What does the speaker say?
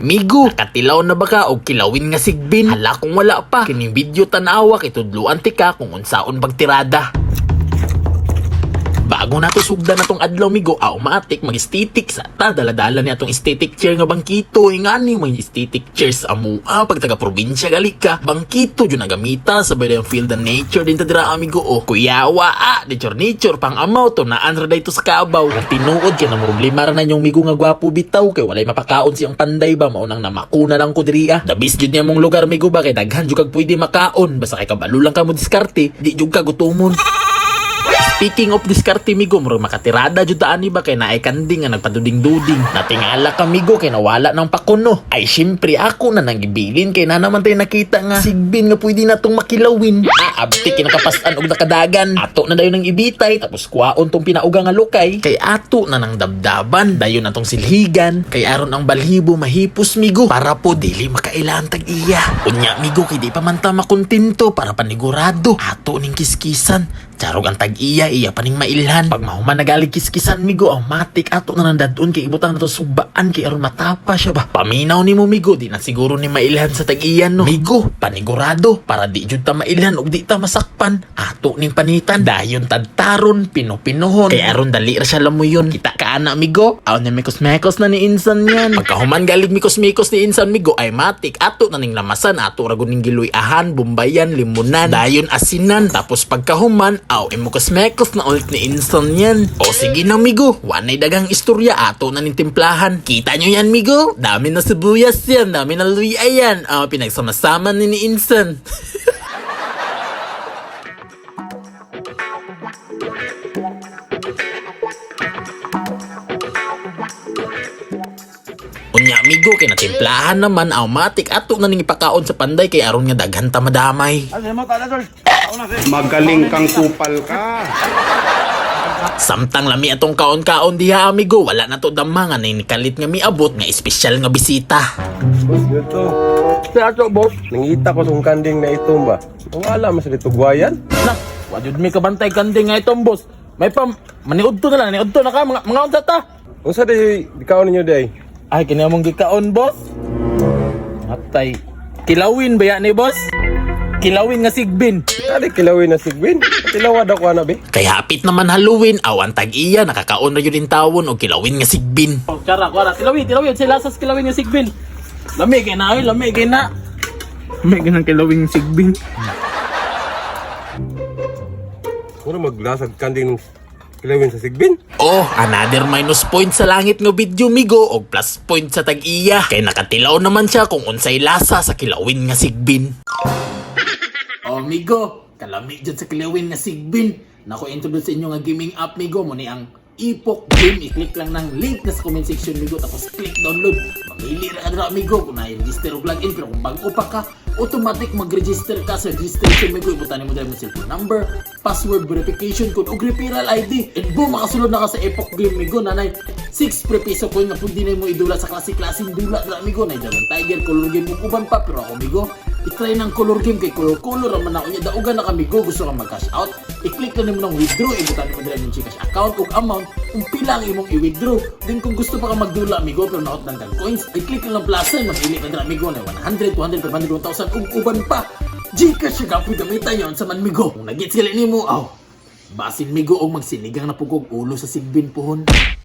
Migo, nakatilaw na ba ka o kilawin nga sigbin? Hala kung wala pa, kining video tanawa kay tudluan ti ka kung unsaon pagtirada. Bago nato sugdan na tong adlaw migo, automatic mag-aesthetic sa ta daladala ni atong aesthetic chair nga bangkito. Ingani mga aesthetic chairs amo pag taga probinsya gali ka. Bangkito jud nagamita sa bayang feel the nature din ta dira amigo. O kuyawa nature pang amaw to naan ra dayto sa kabaw. Nga tinuod kay na problema ra na yung migo nga gwapo bitaw kay walay mapakaon siyang panday ba maunang namakuna lang ko diri The best jud niya mong lugar migo ba kay daghan jud kag pwede makaon basta kay kabalo lang ka mo diskarte di jud ka gutomon. Speaking of diskarte migo, murag makatirada jud ani ba kay naay kanding nga nagpaduding-duding. Natingala ka migo kay nawala ng pakuno. Ay syempre ako na nang gibilin kay na naman tayo nakita nga sigbin nga pwede natong makilawin. Abti kinakapasan og nakadagan. Ato na dayon nang ibitay tapos kuwaon tong pinauga nga lukay. Kay ato na nang dabdaban, dayon natong silhigan. Kay aron ang balhibo mahipos migo para po dili makailan tag iya. Unya migo kay di pa man ta makontento para panigurado. Ato ning kiskisan. Charog ang tag-iya paning mailhan. Pag mahuman nagalig kiskisan migo, automatic ato na nandadun kay ibutang nato subaan kay aron matapa siya ba. Paminaw ni mo migo, di na siguro ni mailhan sa tag-iyan no. Migo, panigurado para di jud ta mailhan ug di ta masakpan. Ato ning panitan, dayon tadtaron, pinupinuhon. Kay aron dali ra siya lamuyon. Kita ka ana migo, aw na mikos-mekos na ni insan yan. Pagkahuman galig mikos-mikos ni insan migo, ay matik ato na ning lamasan, ato ra guning giluy-ahan, bumbayan, limunan, dayon asinan. Tapos pagkahuman imukos-mekos na ulit ni insan yan. O sige na migo, wanay dagang istorya ato na ning timplahan. Kita nyo yan migo, dami na sibuyas yan, dami na luya yan. Pinagsama-sama ni insan. Unya migo kay natimplahan naman automatic ato na ning ipakaon sa panday kay aron nga daghan ta madamay. Magaling kang kupal ka. Samtang lami atong kaon-kaon diha amigo, wala na to damang nga nikalit nga miabot nga espesyal nga bisita. Boss, dito. Sa ato, boss. Nangita ko tong kanding na ito ba? Kung alam mo sa dito guwayan? Na, wajud mi kabantay kanding nga itong boss. May maniud to na lang, niud to na ka mga unsa ta. Unsa di kaon ninyo day? Ay kini among gikaon boss. Atay kilawin ba yan ni boss? Kilawin nga sigbin. Kali kilawin na sigbin. Kilawad ako ana be. Kay hapit naman Halloween, awan tag-iya nakakaon ra yun din tawon o kilawin nga sigbin. Tsara, kuara, kilawin sila sa kilawin nga sigbin. Lami kay na, lami kay na. Lami kay ng kilawin nga sigbin. Kung maglasag kanding kilawin sa sigbin? Oh, another minus point sa langit nga video migo o plus point sa tag-iya. Kay nakatilaw naman siya kung unsay lasa sa kilawin nga sigbin. Oh migo, kalami dyan sa kilawin nga sigbin. Nako introduce sa inyo nga gaming app migo mo ni ang Ipok Game. I-click lang ng link na sa comment section migo tapos click download. Mamili ra ka dira migo kung na-register o login pero kung bago pa ka, automatic mag-register ka sa registration migo. Ibutan mo dahil mo cellphone number, password verification code o referral ID. And boom, makasulod na ka sa Ipok Game migo. Nanay 6 pre piso coin na pwede na mo idula sa klase-klaseng dula dira migo. Na Dragon Tiger, color game mo uban pa pero ako migo i-try ng color game kay color naman ako niya. Daugan na kami go, gusto kang mag-cash out. I-click na naman ng withdraw. Ibutan mo dahil yung Gcash account o amount kung pila ang imong i-withdraw. Then kung gusto pa ka magdula amigo pero naot ng coins, i-click lang ng plus sign. Mag-ili ka dira amigo na 100, 200, 500, 1,000 ug uban pa. Gcash siya kapoy gamitan yon sa man migo. Kung nag-get sila nimo, basin migo og magsinigang na pugog ulo sa sigbin pohon.